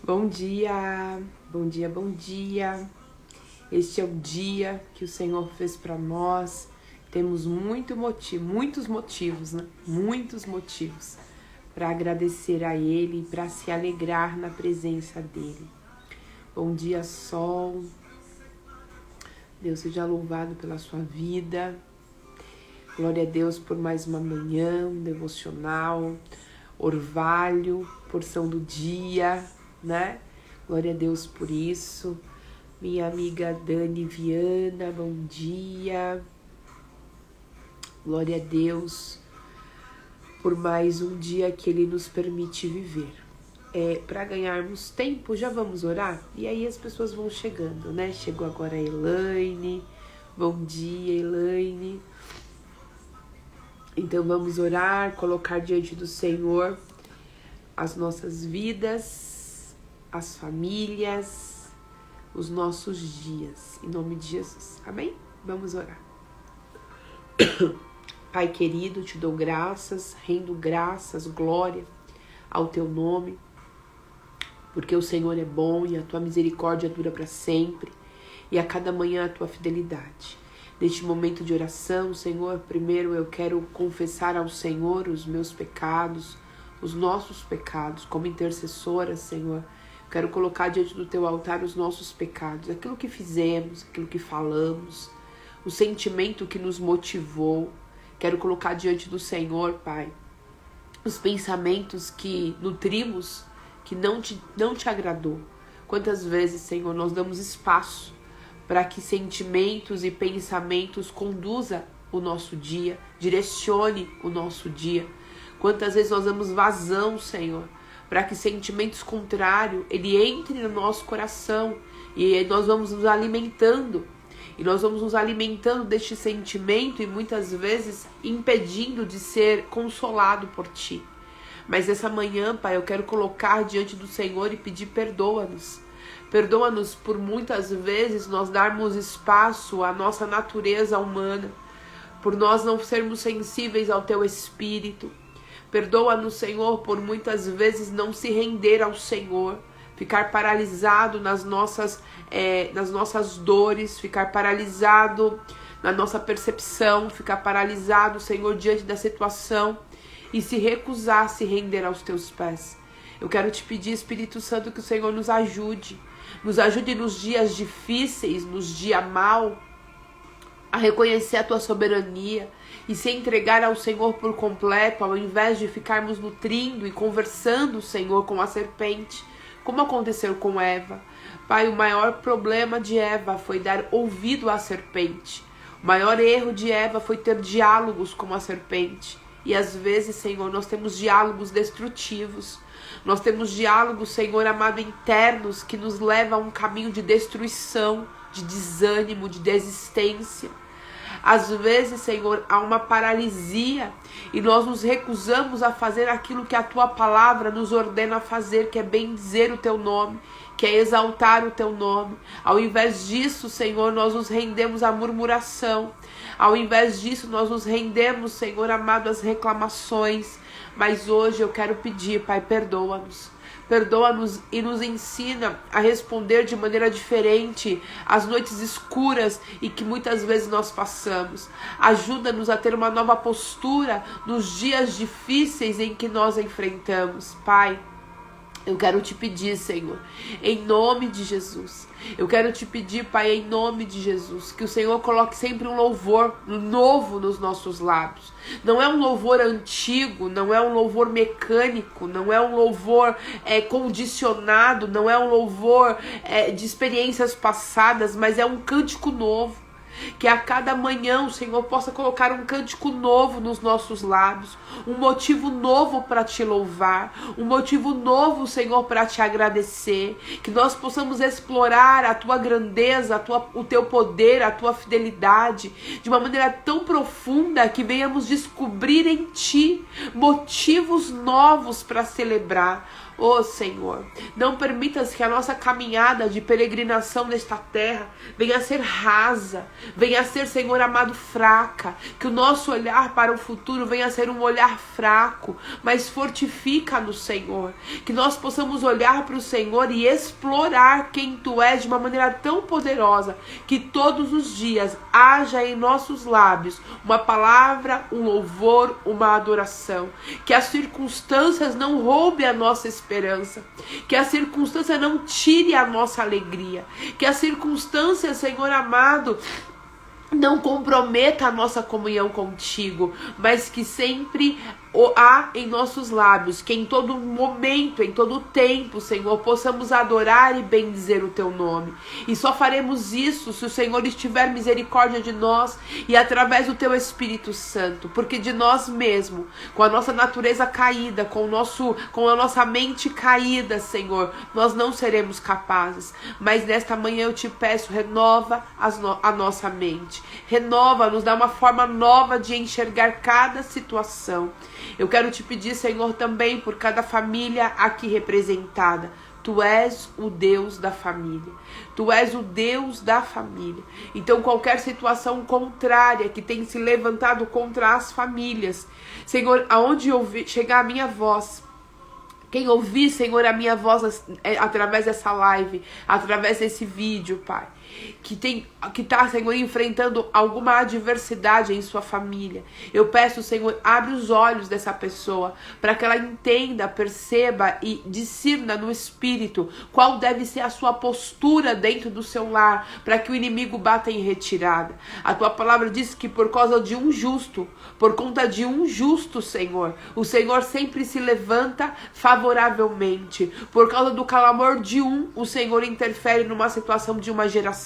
Bom dia, bom dia, bom dia. Este é o dia que o Senhor fez para nós. Temos muitos motivos, né? Muitos motivos para agradecer a Ele e para se alegrar na presença dEle. Bom dia, sol. Deus seja louvado pela sua vida. Glória a Deus por mais uma manhã, um devocional, orvalho, porção do dia, né? Glória a Deus por isso. Minha amiga Dani Viana, bom dia. Glória a Deus por mais um dia que Ele nos permite viver. Para ganharmos tempo, já vamos orar? E aí as pessoas vão chegando, né? Chegou agora a Elaine. Bom dia, Elaine. Então vamos orar, colocar diante do Senhor as nossas vidas, as famílias, os nossos dias, em nome de Jesus, amém? Vamos orar. Pai querido, te dou graças, rendo graças, glória ao teu nome, porque o Senhor é bom e a tua misericórdia dura para sempre, e a cada manhã a tua fidelidade. Neste momento de oração, Senhor, primeiro eu quero confessar ao Senhor os meus pecados, os nossos pecados, como intercessora, Senhor. Quero colocar diante do teu altar os nossos pecados, aquilo que fizemos, aquilo que falamos, o sentimento que nos motivou. Quero colocar diante do Senhor, Pai, os pensamentos que nutrimos, que não te agradou. Quantas vezes, Senhor, nós damos espaço para que sentimentos e pensamentos conduza o nosso dia, direcione o nosso dia. Quantas vezes nós damos vazão, Senhor, para que sentimentos contrários, ele entre no nosso coração e nós vamos nos alimentando. E nós vamos nos alimentando deste sentimento e muitas vezes impedindo de ser consolado por Ti. Mas essa manhã, Pai, eu quero colocar diante do Senhor e pedir perdoa-nos. Perdoa-nos por muitas vezes nós darmos espaço à nossa natureza humana, por nós não sermos sensíveis ao Teu Espírito. Perdoa-nos, Senhor, por muitas vezes não se render ao Senhor, ficar paralisado nas nossas dores, ficar paralisado na nossa percepção, ficar paralisado, Senhor, diante da situação e se recusar a se render aos Teus pés. Eu quero te pedir, Espírito Santo, que o Senhor nos ajude nos dias difíceis, nos dias maus, a reconhecer a Tua soberania e se entregar ao Senhor por completo, ao invés de ficarmos nutrindo e conversando, Senhor, com a serpente, como aconteceu com Eva. Pai, o maior problema de Eva foi dar ouvido à serpente. O maior erro de Eva foi ter diálogos com a serpente. E às vezes, Senhor, nós temos diálogos destrutivos. Nós temos diálogos, Senhor amado, internos que nos levam a um caminho de destruição, de desânimo, de desistência. Às vezes, Senhor, há uma paralisia e nós nos recusamos a fazer aquilo que a Tua palavra nos ordena a fazer, que é bendizer o Teu nome, que é exaltar o Teu nome. Ao invés disso, Senhor, nós nos rendemos à murmuração. Ao invés disso, nós nos rendemos, Senhor amado, às reclamações. Mas hoje eu quero pedir, Pai, perdoa-nos. Perdoa-nos e nos ensina a responder de maneira diferente às noites escuras e que muitas vezes nós passamos. Ajuda-nos a ter uma nova postura nos dias difíceis em que nós enfrentamos. Pai, eu quero te pedir, Senhor, em nome de Jesus. Eu quero te pedir, Pai, em nome de Jesus, que o Senhor coloque sempre um louvor novo nos nossos lábios. Não é um louvor antigo, não é um louvor mecânico, não é um louvor condicionado, não é um louvor de experiências passadas, mas é um cântico novo. Que a cada manhã o Senhor possa colocar um cântico novo nos nossos lábios, um motivo novo para te louvar, um motivo novo, Senhor, para te agradecer, que nós possamos explorar a Tua grandeza, o Teu poder, a Tua fidelidade, de uma maneira tão profunda que venhamos descobrir em Ti motivos novos para celebrar, Ó Senhor, não permitas que a nossa caminhada de peregrinação nesta terra venha a ser rasa, venha a ser, Senhor amado, fraca, que o nosso olhar para o futuro venha a ser um olhar fraco, mas fortifica-nos, Senhor, que nós possamos olhar para o Senhor e explorar quem Tu és de uma maneira tão poderosa, que todos os dias haja em nossos lábios uma palavra, um louvor, uma adoração, que as circunstâncias não roubem a nossa esperança, que a circunstância não tire a nossa alegria, que a circunstância, Senhor amado, não comprometa a nossa comunhão contigo, mas que sempre há em nossos lábios, que em todo momento, em todo tempo, Senhor, possamos adorar e bendizer o Teu nome. E só faremos isso se o Senhor estiver misericórdia de nós e através do Teu Espírito Santo, porque de nós mesmos, com a nossa natureza caída, com a nossa mente caída, Senhor, nós não seremos capazes. Mas nesta manhã eu te peço, renova a nossa mente, renova, nos dá uma forma nova de enxergar cada situação. Eu quero te pedir, Senhor, também por cada família aqui representada. Tu és o Deus da família. Tu és o Deus da família. Então, qualquer situação contrária que tem se levantado contra as famílias, Senhor, aonde chegar a minha voz, quem ouvir, Senhor, a minha voz através dessa live, através desse vídeo, Pai, que tá, Senhor, enfrentando alguma adversidade em sua família, eu peço, Senhor, abre os olhos dessa pessoa, para que ela entenda, perceba e discirna no espírito qual deve ser a sua postura dentro do seu lar, para que o inimigo bata em retirada. A tua palavra diz que por conta de um justo, Senhor, o Senhor sempre se levanta favoravelmente. Por causa do clamor de o Senhor interfere numa situação de uma geração.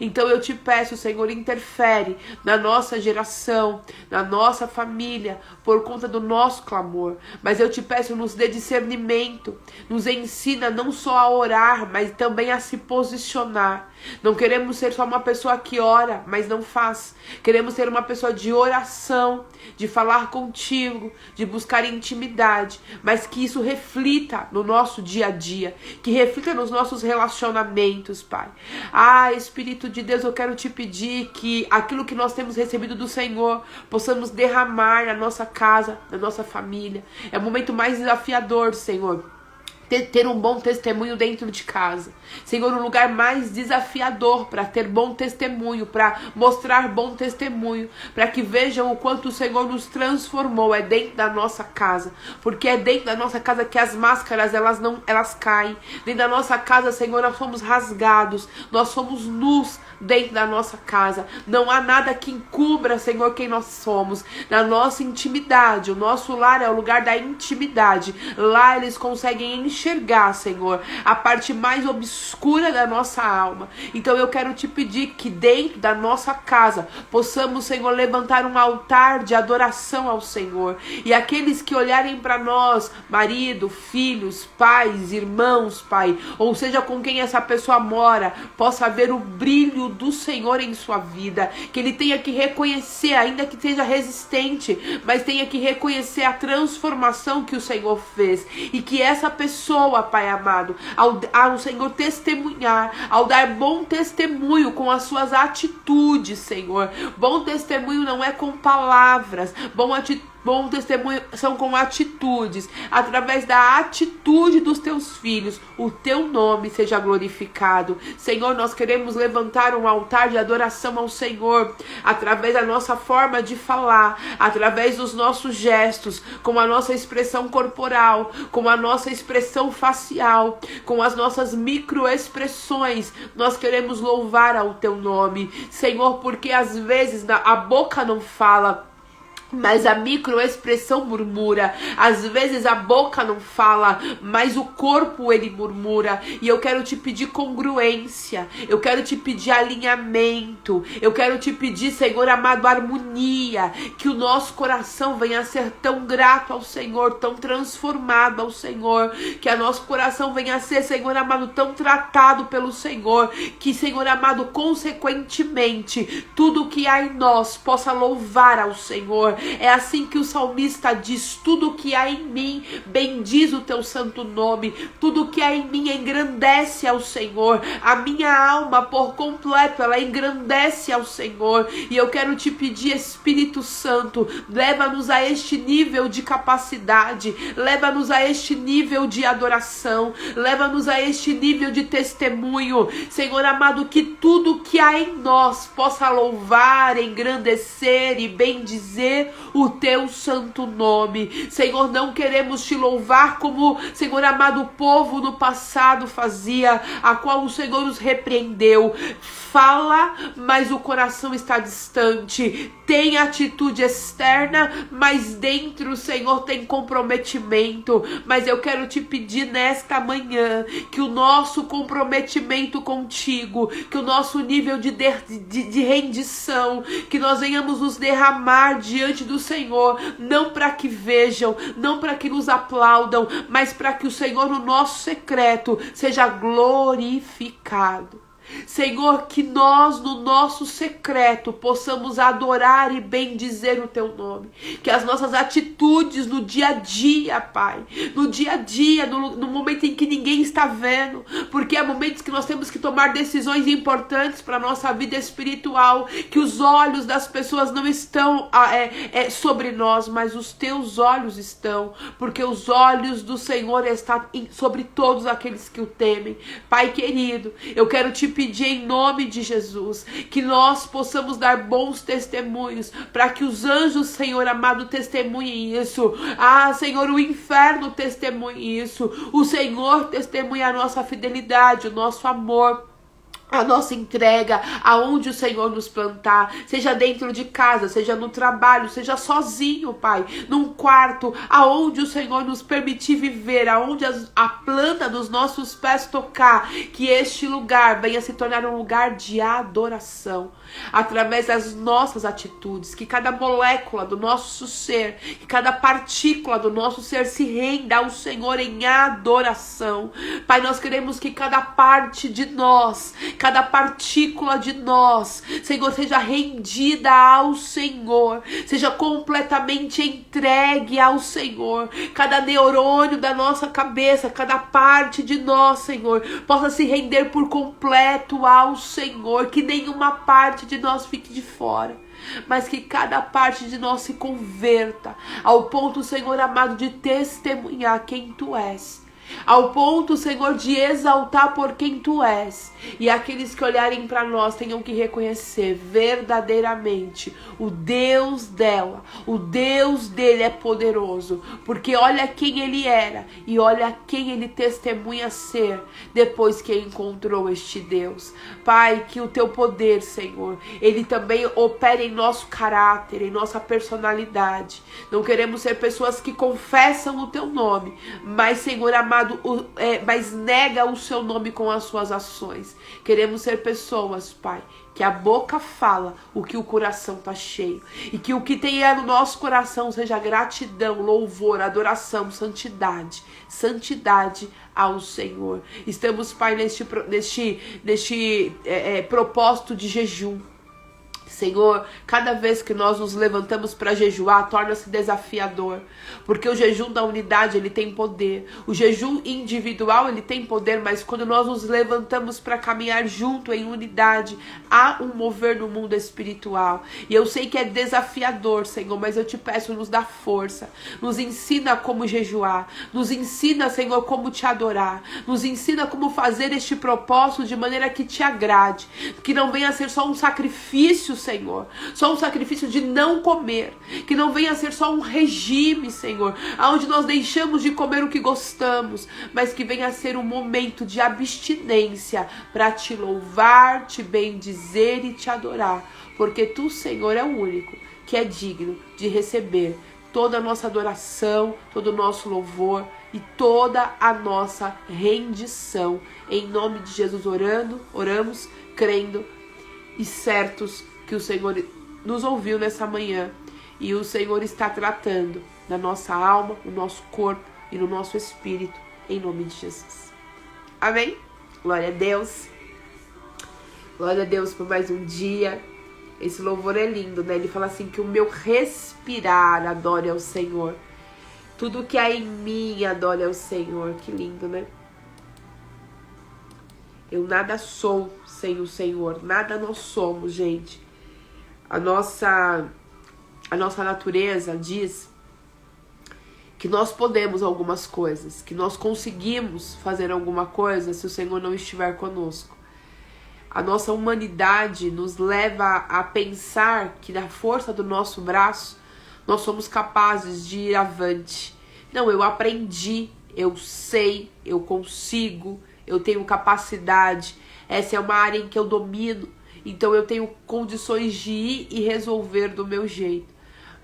Então eu te peço, Senhor, interfere na nossa geração, na nossa família, por conta do nosso clamor. Mas eu te peço, nos dê discernimento, nos ensina não só a orar, mas também a se posicionar. Não queremos ser só uma pessoa que ora, mas não faz. Queremos ser uma pessoa de oração, de falar contigo, de buscar intimidade, mas que isso reflita no nosso dia a dia, que reflita nos nossos relacionamentos, Pai. Espírito de Deus, eu quero te pedir que aquilo que nós temos recebido do Senhor, possamos derramar na nossa casa, na nossa família. É o momento mais desafiador, Senhor, ter um bom testemunho dentro de casa. Senhor, um lugar mais desafiador para ter bom testemunho, para mostrar bom testemunho, para que vejam o quanto o Senhor nos transformou, é dentro da nossa casa, porque é dentro da nossa casa que as máscaras, elas caem. Dentro da nossa casa, Senhor, nós somos rasgados, nós somos nus dentro da nossa casa. Não há nada que encubra, Senhor, quem nós somos. Na nossa intimidade, o nosso lar é o lugar da intimidade. Lá eles conseguem enxergar, Senhor, a parte mais obscura da nossa alma. Então eu quero te pedir que dentro da nossa casa possamos, Senhor, levantar um altar de adoração ao Senhor. E aqueles que olharem para nós, marido, filhos, pais, irmãos, Pai, ou seja, com quem essa pessoa mora, possa ver o brilho do Senhor em sua vida, que ele tenha que reconhecer, ainda que seja resistente, mas tenha que reconhecer a transformação que o Senhor fez, e que essa pessoa, Pai amado, ao Senhor testemunhar, ao dar bom testemunho com as suas atitudes, Senhor. Bom testemunho não é com palavras, bom testemunho são com atitudes. Através da atitude dos teus filhos, o teu nome seja glorificado. Senhor, nós queremos levantar um altar de adoração ao Senhor, através da nossa forma de falar, através dos nossos gestos, com a nossa expressão corporal, com a nossa expressão facial, com as nossas microexpressões. Nós queremos louvar ao teu nome, Senhor, porque às vezes a boca não fala, mas a microexpressão murmura. Às vezes a boca não fala, mas o corpo ele murmura. E eu quero te pedir congruência, eu quero te pedir alinhamento, eu quero te pedir, Senhor amado, harmonia, que o nosso coração venha a ser tão grato ao Senhor, tão transformado ao Senhor, que o nosso coração venha a ser, Senhor amado, tão tratado pelo Senhor, que, Senhor amado, consequentemente, tudo que há em nós possa louvar ao Senhor. É assim que o salmista diz: tudo que há em mim bendiz o teu santo nome, tudo que há em mim engrandece ao Senhor. A minha alma por completo, ela engrandece ao Senhor. E eu quero te pedir, Espírito Santo, leva-nos a este nível de capacidade, leva-nos a este nível de adoração, leva-nos a este nível de testemunho, Senhor amado, que tudo que há em nós possa louvar, engrandecer e bendizer o teu santo nome. Senhor, não queremos te louvar como, Senhor amado, o povo no passado fazia, a qual o Senhor nos repreendeu. Fala, mas o coração está distante. Tem atitude externa, mas dentro o Senhor tem comprometimento. Mas eu quero te pedir nesta manhã que o nosso comprometimento contigo, que o nosso nível de rendição, que nós venhamos nos derramar diante do Senhor, não para que vejam, não para que nos aplaudam, mas para que o Senhor no nosso secreto seja glorificado. Senhor, que nós no nosso secreto possamos adorar e bendizer o teu nome, que as nossas atitudes no dia a dia, Pai, no dia a dia, no momento em que ninguém está vendo, porque há momentos que nós temos que tomar decisões importantes para a nossa vida espiritual, que os olhos das pessoas não estão sobre nós, mas os teus olhos estão, porque os olhos do Senhor estão sobre todos aqueles que o temem. Pai querido, eu quero te pedir em nome de Jesus que nós possamos dar bons testemunhos, para que os anjos, Senhor amado, testemunhem isso. Senhor, o inferno testemunhe isso. O Senhor testemunha a nossa fidelidade, o nosso amor, a nossa entrega, aonde o Senhor nos plantar, seja dentro de casa, seja no trabalho, seja sozinho, Pai, num quarto, aonde o Senhor nos permitir viver, aonde a planta dos nossos pés tocar, que este lugar venha se tornar um lugar de adoração, através das nossas atitudes, que cada molécula do nosso ser, que cada partícula do nosso ser se renda ao Senhor em adoração. Pai, nós queremos que cada parte de nós, cada partícula de nós, Senhor, seja rendida ao Senhor, seja completamente entregue ao Senhor. Cada neurônio da nossa cabeça, cada parte de nós, Senhor, possa se render por completo ao Senhor, que nenhuma parte de nós fique de fora, mas que cada parte de nós se converta ao ponto, Senhor amado, de testemunhar quem Tu és, ao ponto, Senhor, de exaltar por quem Tu és, e aqueles que olharem para nós tenham que reconhecer verdadeiramente o Deus dela, o Deus dele é poderoso, porque olha quem ele era e olha quem ele testemunha ser depois que encontrou este Deus. Pai, que o Teu poder, Senhor, ele também opere em nosso caráter, em nossa personalidade. Não queremos ser pessoas que confessam o Teu nome, mas, Senhor amado, mas nega o Seu nome com as suas ações. Queremos ser pessoas, Pai, que a boca fala o que o coração está cheio, e que o que tem no nosso coração seja gratidão, louvor, adoração, santidade ao Senhor. Estamos, Pai, neste propósito de jejum. Senhor, cada vez que nós nos levantamos para jejuar, torna-se desafiador, porque o jejum da unidade, ele tem poder, o jejum individual, ele tem poder, mas quando nós nos levantamos para caminhar junto em unidade, há um mover no mundo espiritual, e eu sei que é desafiador, Senhor, mas eu te peço, nos dá força, nos ensina como jejuar, nos ensina, Senhor, como te adorar, nos ensina como fazer este propósito de maneira que te agrade, que não venha a ser só um sacrifício, Senhor, só um sacrifício de não comer, que não venha a ser só um regime, Senhor, onde nós deixamos de comer o que gostamos, mas que venha a ser um momento de abstinência para te louvar, te bendizer e te adorar, porque Tu, Senhor, é o único que é digno de receber toda a nossa adoração, todo o nosso louvor e toda a nossa rendição. Em nome de Jesus oramos, crendo e certos que o Senhor nos ouviu nessa manhã e o Senhor está tratando na nossa alma, no nosso corpo e no nosso espírito, em nome de Jesus. Amém? Glória a Deus. Glória a Deus por mais um dia. Esse louvor é lindo, né? Ele fala assim, que o meu respirar adore ao Senhor. Tudo que há em mim adore ao Senhor. Que lindo, né? Eu nada sou sem o Senhor. Nada nós somos, gente. A nossa natureza diz que nós podemos algumas coisas, que nós conseguimos fazer alguma coisa se o Senhor não estiver conosco. A nossa humanidade nos leva a pensar que na força do nosso braço nós somos capazes de ir avante. Não, eu aprendi, eu sei, eu consigo, eu tenho capacidade, essa é uma área em que eu domino, então eu tenho condições de ir e resolver do meu jeito.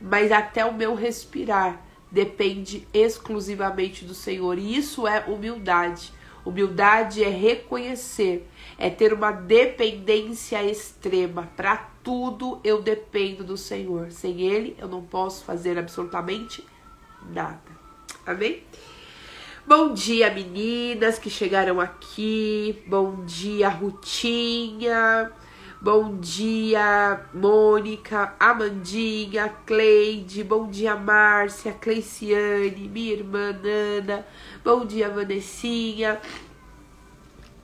Mas até o meu respirar depende exclusivamente do Senhor, e isso é humildade. Humildade é reconhecer, é ter uma dependência extrema. Para tudo eu dependo do Senhor. Sem Ele eu não posso fazer absolutamente nada. Amém? Bom dia, meninas que chegaram aqui. Bom dia, Rutinha. Bom dia, Mônica, Amandinha, Cleide. Bom dia, Márcia, Cleiciane, minha irmã Nana. Bom dia, Vanessinha.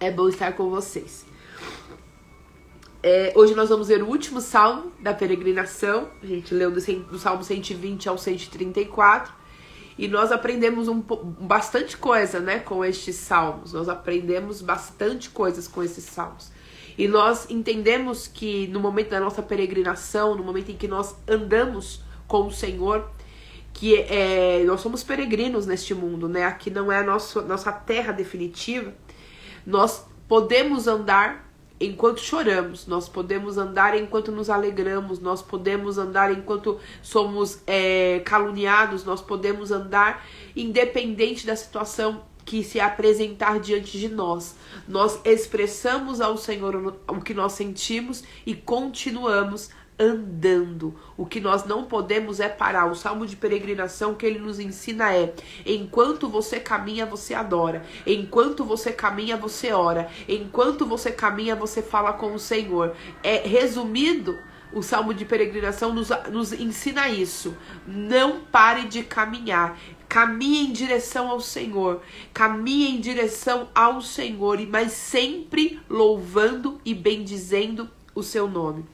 É bom estar com vocês. Hoje nós vamos ver o último salmo da peregrinação. A gente leu do salmo 120 ao 134. E nós aprendemos bastante coisa, né, com estes salmos. Nós aprendemos bastante coisas com esses salmos. E nós entendemos que no momento da nossa peregrinação, no momento em que nós andamos com o Senhor, que nós somos peregrinos neste mundo, né? Aqui não é a nossa terra definitiva. Nós podemos andar enquanto choramos, nós podemos andar enquanto nos alegramos, nós podemos andar enquanto somos caluniados, nós podemos andar independente da situação que se apresentar diante de nós. Nós expressamos ao Senhor o que nós sentimos e continuamos andando. O que nós não podemos é parar. O salmo de peregrinação que ele nos ensina é: enquanto você caminha, você adora. Enquanto você caminha, você ora. Enquanto você caminha, você fala com o Senhor. Resumido, o salmo de peregrinação nos ensina isso. Não pare de caminhar. Caminhe em direção ao Senhor. Caminhe em direção ao Senhor, mas sempre louvando e bendizendo o seu nome.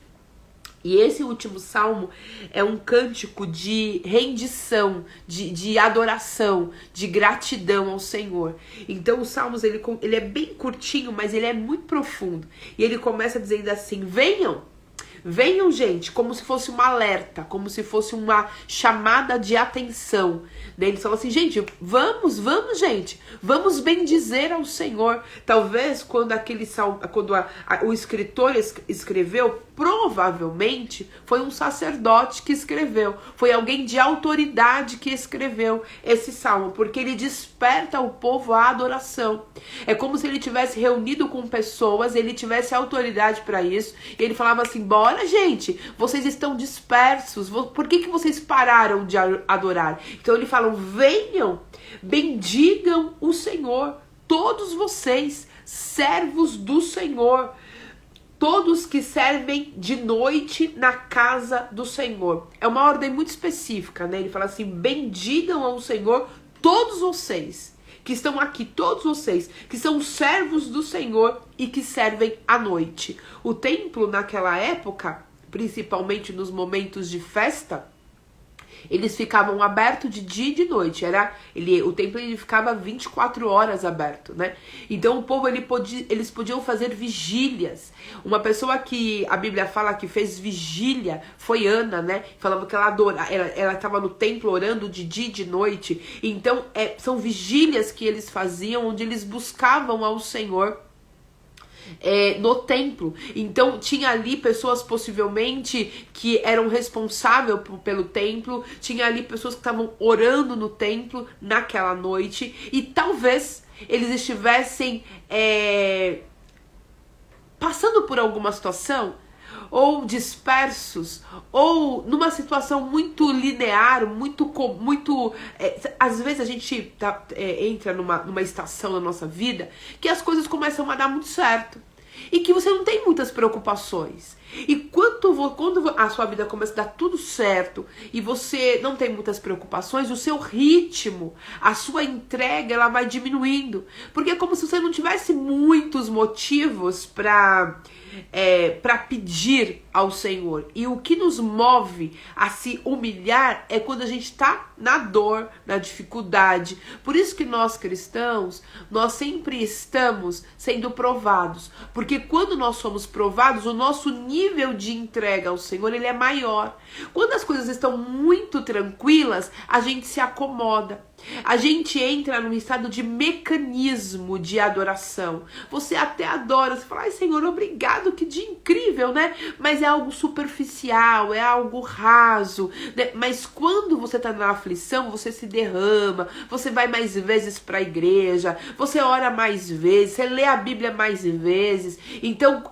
E esse último salmo é um cântico de rendição, de adoração, de gratidão ao Senhor. Então os salmos, ele é bem curtinho, mas ele é muito profundo. E ele começa dizendo assim: venham, gente, como se fosse um alerta, como se fosse uma chamada de atenção. Daí eles falam assim: gente, vamos, gente, vamos bendizer ao Senhor. Talvez quando o escritor escreveu, provavelmente foi um sacerdote que escreveu, foi alguém de autoridade que escreveu esse salmo, porque ele desperta o povo à adoração. É como se ele tivesse reunido com pessoas, ele tivesse autoridade para isso, e ele falava assim: bora, gente, vocês estão dispersos, por que vocês pararam de adorar? Então ele fala: venham, bendigam o Senhor, todos vocês, servos do Senhor, todos que servem de noite na casa do Senhor. É uma ordem muito específica, né? Ele fala assim: bendigam ao Senhor todos vocês que estão aqui, todos vocês que são servos do Senhor e que servem à noite. O templo naquela época, principalmente nos momentos de festa, eles ficavam abertos de dia e de noite. O templo ele ficava 24 horas aberto, né? Então o povo eles podiam fazer vigílias. Uma pessoa que a Bíblia fala que fez vigília foi Ana, né? Falava que ela estava no templo orando de dia e de noite. Então são vigílias que eles faziam, onde eles buscavam ao Senhor no templo. Então tinha ali pessoas possivelmente que eram responsáveis pelo templo, tinha ali pessoas que estavam orando no templo naquela noite, e talvez eles estivessem passando por alguma situação, ou dispersos, ou numa situação muito linear, às vezes a gente entra numa estação na nossa vida que as coisas começam a dar muito certo e que você não tem muitas preocupações. E quando a sua vida começa a dar tudo certo e você não tem muitas preocupações, o seu ritmo, a sua entrega, ela vai diminuindo. Porque é como se você não tivesse muitos motivos para pedir ao Senhor. E o que nos move a se humilhar é quando a gente está na dor, na dificuldade. Por isso que nós cristãos, nós sempre estamos sendo provados. Porque quando nós somos provados, o nosso nível de entrega ao Senhor, ele é maior. Quando as coisas estão muito tranquilas, a gente se acomoda. A gente entra num estado de mecanismo de adoração. Você até adora, você fala, ai Senhor, obrigado, que dia incrível, né? Mas é algo superficial, é algo raso, né? Mas quando você tá na aflição, você se derrama, você vai mais vezes para a igreja, você ora mais vezes, você lê a Bíblia mais vezes. Então,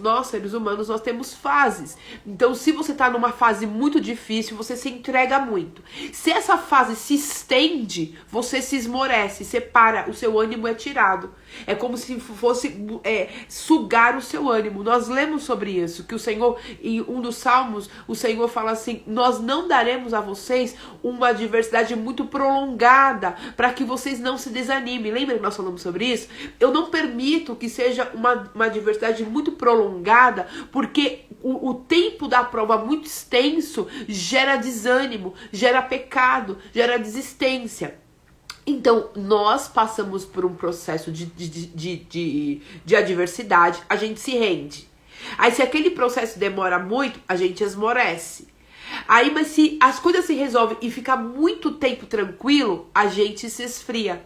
nós seres humanos, nós temos fases. Então, se você tá numa fase muito difícil, você se entrega muito. Se essa fase se estende, você se esmorece, você para, o seu ânimo é tirado. É como se fosse sugar o seu ânimo. Nós lemos sobre isso, que o Senhor, em um dos salmos, o Senhor fala assim, nós não daremos a vocês uma adversidade muito prolongada, para que vocês não se desanimem. Lembra que nós falamos sobre isso? Eu não permito que seja uma adversidade muito prolongada, porque o tempo da prova muito extenso gera desânimo, gera pecado, gera desistência. Então, nós passamos por um processo de adversidade, a gente se rende. Aí, se aquele processo demora muito, a gente esmorece. Aí, mas se as coisas se resolvem e fica muito tempo tranquilo, a gente se esfria.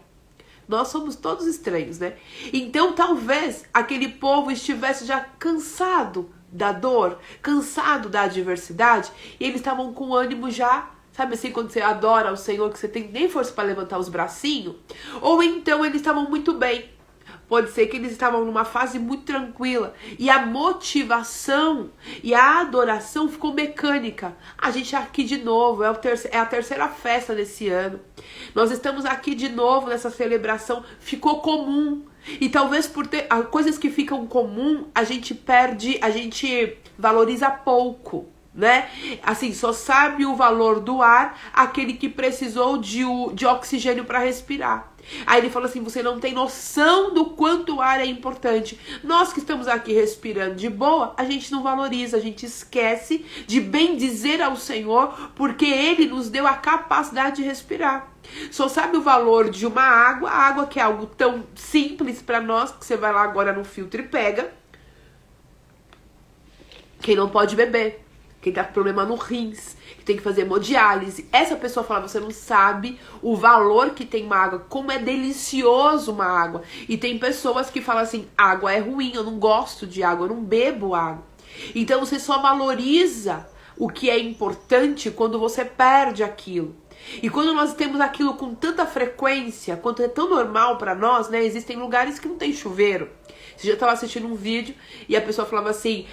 Nós somos todos estranhos, né? Então, talvez aquele povo estivesse já cansado da dor, cansado da adversidade, e eles estavam com ânimo já. Sabe assim, quando você adora o Senhor, que você tem nem força para levantar os bracinhos? Ou então eles estavam muito bem. Pode ser que eles estavam numa fase muito tranquila. E a motivação e a adoração ficou mecânica. A gente aqui de novo, é a terceira festa desse ano. Nós estamos aqui de novo nessa celebração. Ficou comum. E talvez por ter coisas que ficam comum, a gente perde, a gente valoriza pouco. Né? Assim, só sabe o valor do ar aquele que precisou de oxigênio para respirar. Aí ele fala assim, você não tem noção do quanto o ar é importante. Nós que estamos aqui respirando de boa, a gente não valoriza, a gente esquece de bem dizer ao Senhor, porque Ele nos deu a capacidade de respirar. Só sabe o valor de uma água, a água que é algo tão simples para nós, que você vai lá agora no filtro e pega. Quem não pode beber, quem tá com problema no rins, que tem que fazer hemodiálise. Essa pessoa fala, você não sabe o valor que tem uma água, como é delicioso uma água. E tem pessoas que falam assim, água é ruim, eu não gosto de água, eu não bebo água. Então você só valoriza o que é importante quando você perde aquilo. E quando nós temos aquilo com tanta frequência, quanto é tão normal pra nós, né? Existem lugares que não tem chuveiro. Você já estava assistindo um vídeo e a pessoa falava assim,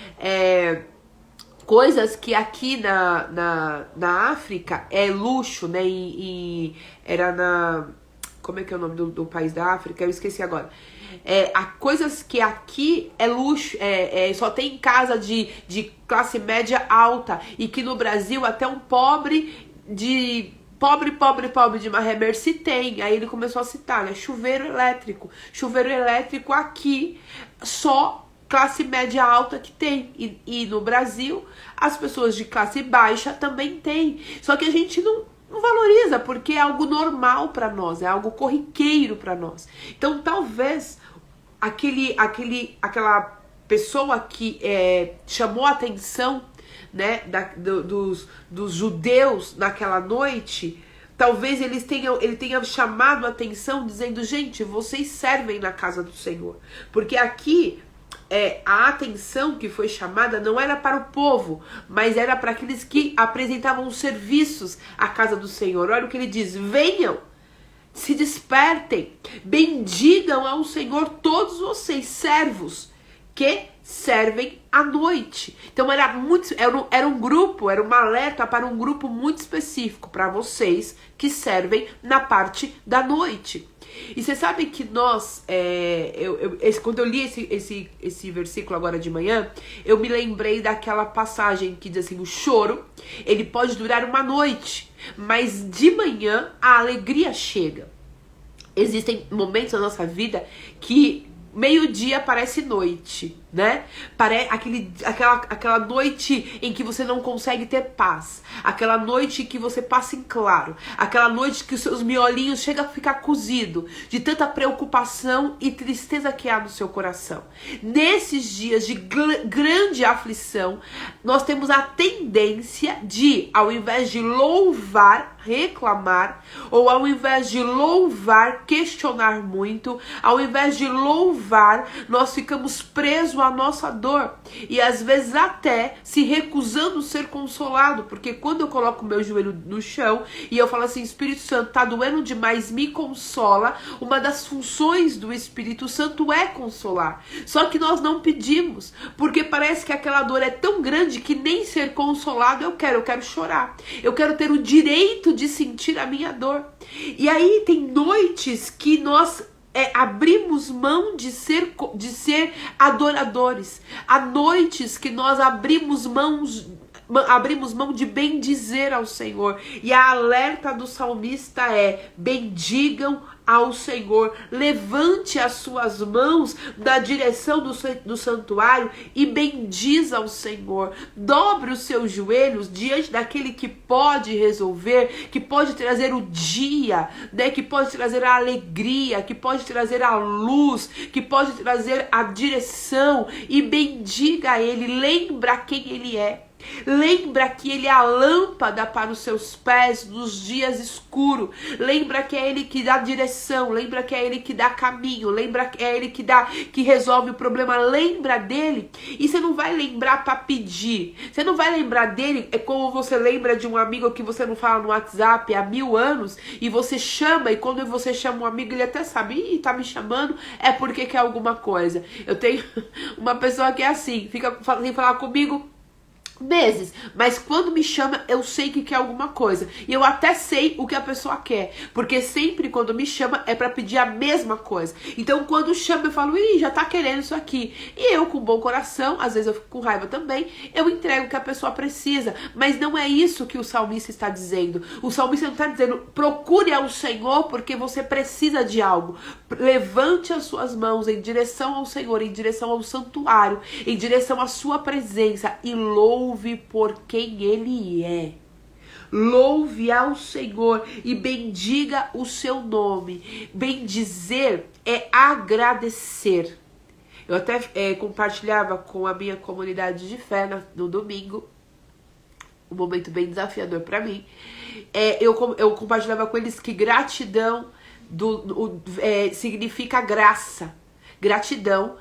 coisas que aqui na África é luxo, né? Era na... Como é que é o nome do país da África? Eu esqueci agora. Há coisas que aqui é luxo, só tem em casa de classe média alta. E que no Brasil até um pobre de Marremer se tem. Aí ele começou a citar, né? Chuveiro elétrico. Chuveiro elétrico aqui só classe média alta que tem. E no Brasil, as pessoas de classe baixa também tem. Só que a gente não valoriza, porque é algo normal para nós, é algo corriqueiro para nós. Então, talvez aquela pessoa que chamou a atenção, né, dos judeus naquela noite, talvez ele tenha chamado a atenção dizendo, gente, vocês servem na casa do Senhor. Porque aqui a atenção que foi chamada não era para o povo, mas era para aqueles que apresentavam os serviços à casa do Senhor. Olha o que ele diz, venham, se despertem, bendigam ao Senhor todos vocês, servos, que servem à noite. Então era um grupo, era uma alerta para um grupo muito específico, para vocês que servem na parte da noite. E você sabe que nós, quando eu li esse versículo agora de manhã, eu me lembrei daquela passagem que diz assim, o choro, ele pode durar uma noite, mas de manhã a alegria chega. Existem momentos na nossa vida que meio-dia parece noite, né? Aquela noite em que você não consegue ter paz. Aquela noite que você passa em claro. Aquela noite que os seus miolinhos chegam a ficar cozido de tanta preocupação e tristeza que há no seu coração. Nesses dias de grande aflição, nós temos a tendência de, ao invés de louvar, reclamar, ou ao invés de louvar, questionar muito, ao invés de louvar, nós ficamos presos à nossa dor e às vezes até se recusando ser consolado, porque quando eu coloco o meu joelho no chão e eu falo assim, Espírito Santo, tá doendo demais, me consola, uma das funções do Espírito Santo é consolar, só que nós não pedimos, porque parece que aquela dor é tão grande que nem ser consolado eu quero chorar, eu quero ter o direito de sentir a minha dor. E aí tem noites que nós abrimos mão de ser adoradores. Há noites que nós abrimos mão de bendizer ao Senhor. E a alerta do salmista é: bendigam ao Senhor, levante as suas mãos na direção do santuário e bendiza ao Senhor. Dobre os seus joelhos diante daquele que pode resolver, que pode trazer o dia, né? Que pode trazer a alegria, que pode trazer a luz, que pode trazer a direção, e bendiga a Ele. Lembra quem Ele é. Lembra que Ele é a lâmpada para os seus pés nos dias escuros. Lembra que é Ele que dá direção. Lembra que é Ele que dá caminho. Lembra que é Ele que resolve o problema. Lembra dele. E você não vai lembrar para pedir. Você não vai lembrar dele. É como você lembra de um amigo que você não fala no WhatsApp há 1000 anos. E você chama. E quando você chama um amigo, ele até sabe. Ih, tá me chamando. É porque quer alguma coisa. Eu tenho uma pessoa que é assim. Fica sem falar comigo meses, mas quando me chama eu sei que quer alguma coisa, e eu até sei o que a pessoa quer, porque sempre quando me chama é pra pedir a mesma coisa. Então quando chama eu falo, ih, já tá querendo isso aqui, e eu com bom coração, às vezes eu fico com raiva também, eu entrego o que a pessoa precisa, mas não é isso que o salmista está dizendo. O salmista não está dizendo, procure ao Senhor porque você precisa de algo. Levante as suas mãos em direção ao Senhor, em direção ao santuário, em direção à sua presença, e louve por quem Ele é. Louve ao Senhor e bendiga o seu nome. Bendizer é agradecer. Eu até compartilhava com a minha comunidade de fé no domingo, um momento bem desafiador para mim. Eu compartilhava com eles que gratidão significa graça. Gratidão,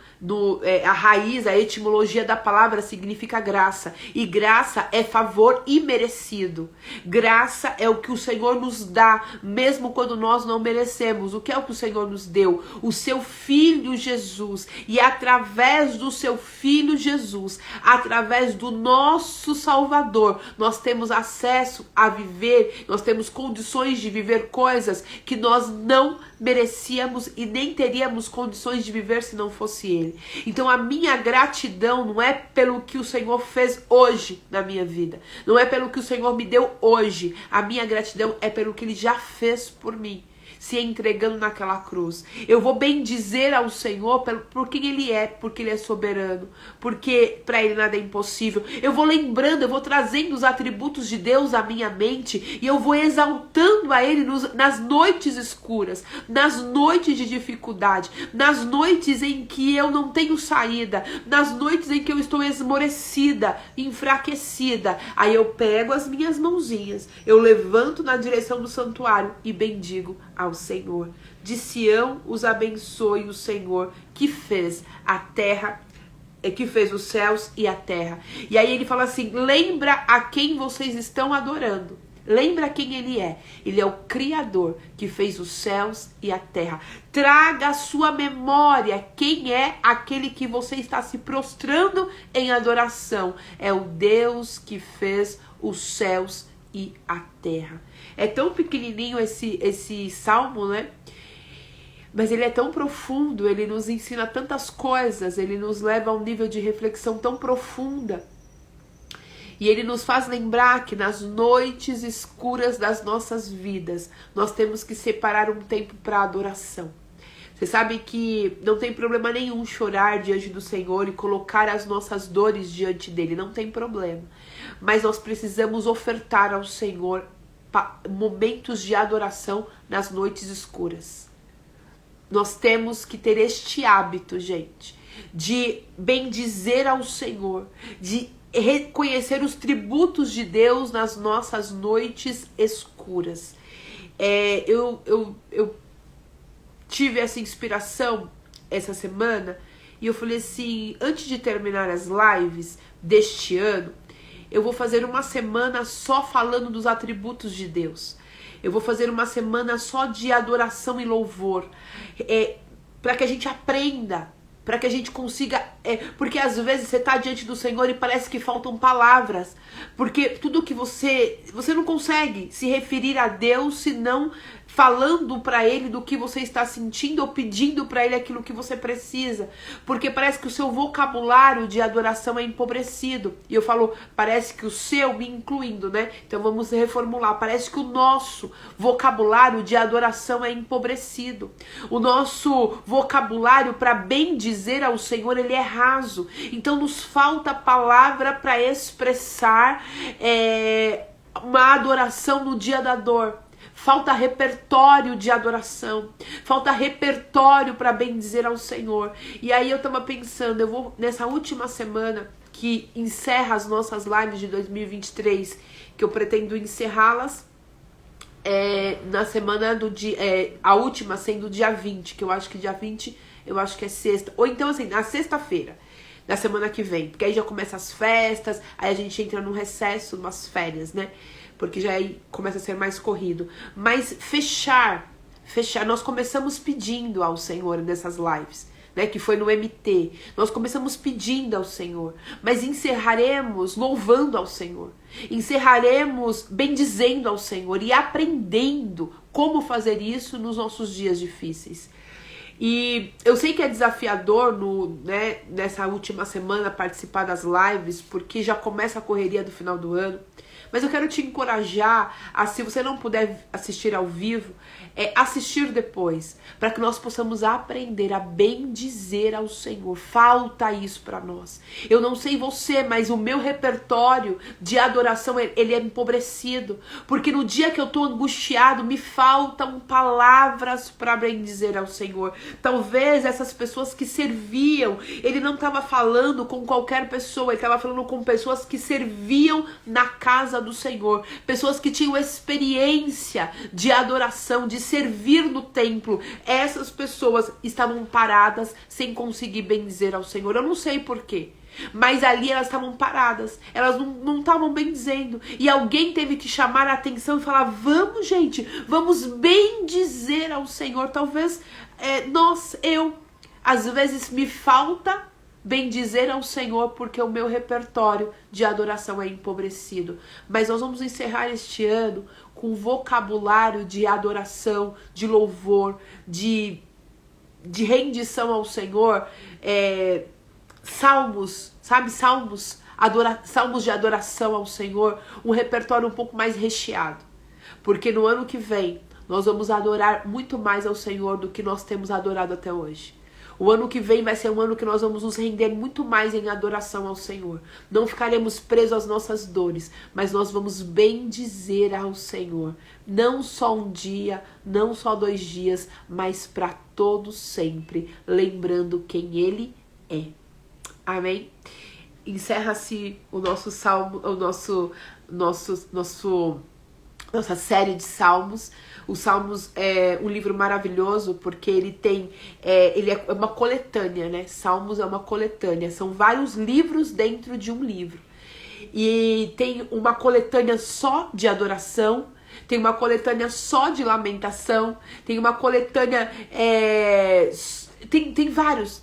a raiz, a etimologia da palavra significa graça. E graça é favor imerecido. Graça é o que o Senhor nos dá, mesmo quando nós não merecemos. O que é o que o Senhor nos deu? O seu Filho Jesus. E através do seu Filho Jesus, através do nosso Salvador, nós temos acesso a viver, nós temos condições de viver coisas que nós não merecíamos e nem teríamos condições de viver se não fosse Ele. Então a minha gratidão não é pelo que o Senhor fez hoje na minha vida, não é pelo que o Senhor me deu hoje. A minha gratidão é pelo que Ele já fez por mim, se entregando naquela cruz. Eu vou bendizer ao Senhor por quem Ele é, porque Ele é soberano, porque para Ele nada é impossível. Eu vou lembrando, eu vou trazendo os atributos de Deus à minha mente, e eu vou exaltando a Ele nas noites escuras, nas noites de dificuldade, nas noites em que eu não tenho saída, nas noites em que eu estou esmorecida, enfraquecida. Aí eu pego as minhas mãozinhas, eu levanto na direção do santuário e bendigo ao Senhor. De Sião os abençoe o Senhor, que fez a terra, que fez os céus e a terra. E aí ele fala assim, lembra a quem vocês estão adorando. Lembra quem Ele é. Ele é o Criador que fez os céus e a terra. Traga à sua memória quem é aquele que você está se prostrando em adoração. É o Deus que fez os céus e a terra. É tão pequenininho esse salmo, né? Mas ele é tão profundo, ele nos ensina tantas coisas, ele nos leva a um nível de reflexão tão profunda. E ele nos faz lembrar que nas noites escuras das nossas vidas, nós temos que separar um tempo para adoração. Você sabe que não tem problema nenhum chorar diante do Senhor e colocar as nossas dores diante dele, não tem problema. Mas nós precisamos ofertar ao Senhor momentos de adoração nas noites escuras. Nós temos que ter este hábito, gente, de bendizer ao Senhor, de reconhecer os tributos de Deus nas nossas noites escuras. Eu tive essa inspiração essa semana e eu falei assim, antes de terminar as lives deste ano, eu vou fazer uma semana só falando dos atributos de Deus. Eu vou fazer uma semana só de adoração e louvor, para que a gente aprenda, para que a gente consiga, porque às vezes você está diante do Senhor e parece que faltam palavras, porque tudo que você não consegue se referir a Deus senão falando para Ele do que você está sentindo ou pedindo para Ele aquilo que você precisa, porque parece que o seu vocabulário de adoração é empobrecido. E eu falo, parece que o seu, me incluindo, né? Então vamos reformular, parece que o nosso vocabulário de adoração é empobrecido. O nosso vocabulário para bem dizer ao Senhor, ele é raso. Então nos falta palavra para expressar uma adoração no dia da dor. Falta repertório de adoração, falta repertório para bem dizer ao Senhor. E aí eu tava pensando, eu vou nessa última semana que encerra as nossas lives de 2023, que eu pretendo encerrá-las na semana do dia, a última sendo dia 20, que eu acho que dia 20, eu acho que é sexta, ou então assim, na sexta-feira da semana que vem, porque aí já começa as festas, aí a gente entra num recesso, umas férias, né? Porque já aí começa a ser mais corrido. Mas fechar, nós começamos pedindo ao Senhor nessas lives, né, que foi no MT. Nós começamos pedindo ao Senhor, mas encerraremos louvando ao Senhor. Encerraremos bendizendo ao Senhor e aprendendo como fazer isso nos nossos dias difíceis. E eu sei que é desafiador nessa última semana participar das lives, porque já começa a correria do final do ano. Mas eu quero te encorajar a, se você não puder assistir ao vivo, assistir depois, para que nós possamos aprender a bem dizer ao Senhor. Falta isso para nós. Eu não sei você, mas o meu repertório de adoração, ele é empobrecido, porque no dia que eu tô angustiado, me faltam palavras para bem dizer ao Senhor. Talvez essas pessoas que serviam, ele não estava falando com qualquer pessoa, ele estava falando com pessoas que serviam na casa do Senhor, pessoas que tinham experiência de adoração, de servir no templo. Essas pessoas estavam paradas sem conseguir bendizer ao Senhor. Eu não sei porquê, mas ali elas estavam paradas, elas não estavam bendizendo, e alguém teve que chamar a atenção e falar, vamos gente, vamos bendizer ao Senhor. Talvez às vezes me falta bendizer ao Senhor, porque o meu repertório de adoração é empobrecido. Mas nós vamos encerrar este ano com vocabulário de adoração, de louvor, de rendição ao Senhor, salmos, sabe? Salmos de adoração ao Senhor, um repertório um pouco mais recheado. Porque no ano que vem, nós vamos adorar muito mais ao Senhor do que nós temos adorado até hoje. O ano que vem vai ser um ano que nós vamos nos render muito mais em adoração ao Senhor. Não ficaremos presos às nossas dores, mas nós vamos bendizer ao Senhor. Não só um dia, não só 2 dias, mas para todos sempre, lembrando quem Ele é. Amém? Encerra-se o nosso salmo, nossa série de salmos. Os Salmos é um livro maravilhoso porque ele é uma coletânea, né? Salmos é uma coletânea, são vários livros dentro de um livro. E tem uma coletânea só de adoração, tem uma coletânea só de lamentação, tem uma coletânea... Tem vários,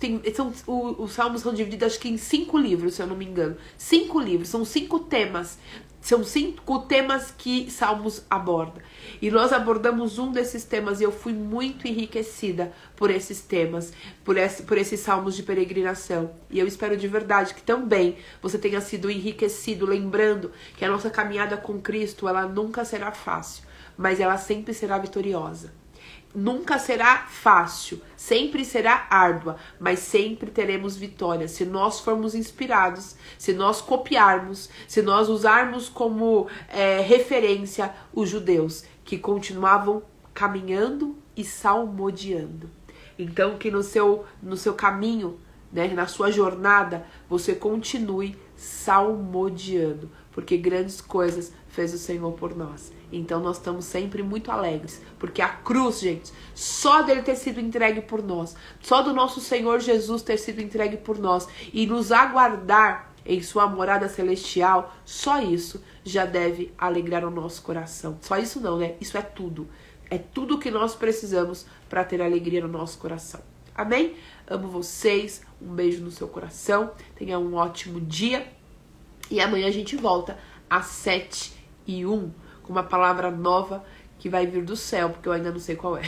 os Salmos são divididos acho que em 5 livros, se eu não me engano. 5 livros, são 5 temas. São 5 temas que Salmos aborda. E nós abordamos um desses temas e eu fui muito enriquecida por esses temas, por esses salmos de peregrinação. E eu espero de verdade que também você tenha sido enriquecido, lembrando que a nossa caminhada com Cristo, ela nunca será fácil, mas ela sempre será vitoriosa. Nunca será fácil, sempre será árdua, mas sempre teremos vitória. Se nós formos inspirados, se nós copiarmos, se nós usarmos como referência os judeus, que continuavam caminhando e salmodiando. Então que no seu caminho, né, na sua jornada, você continue salmodiando, porque grandes coisas fez o Senhor por nós. Então nós estamos sempre muito alegres, porque a cruz, gente, só dele ter sido entregue por nós, só do nosso Senhor Jesus ter sido entregue por nós e nos aguardar em sua morada celestial, só isso já deve alegrar o nosso coração. Só isso não, né? Isso é tudo. É tudo que nós precisamos para ter alegria no nosso coração. Amém? Amo vocês, um beijo no seu coração, tenha um ótimo dia e amanhã a gente volta às 7h01 com uma palavra nova que vai vir do céu, porque eu ainda não sei qual é.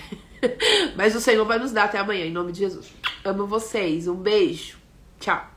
Mas o Senhor vai nos dar até amanhã, em nome de Jesus. Amo vocês, um beijo, tchau.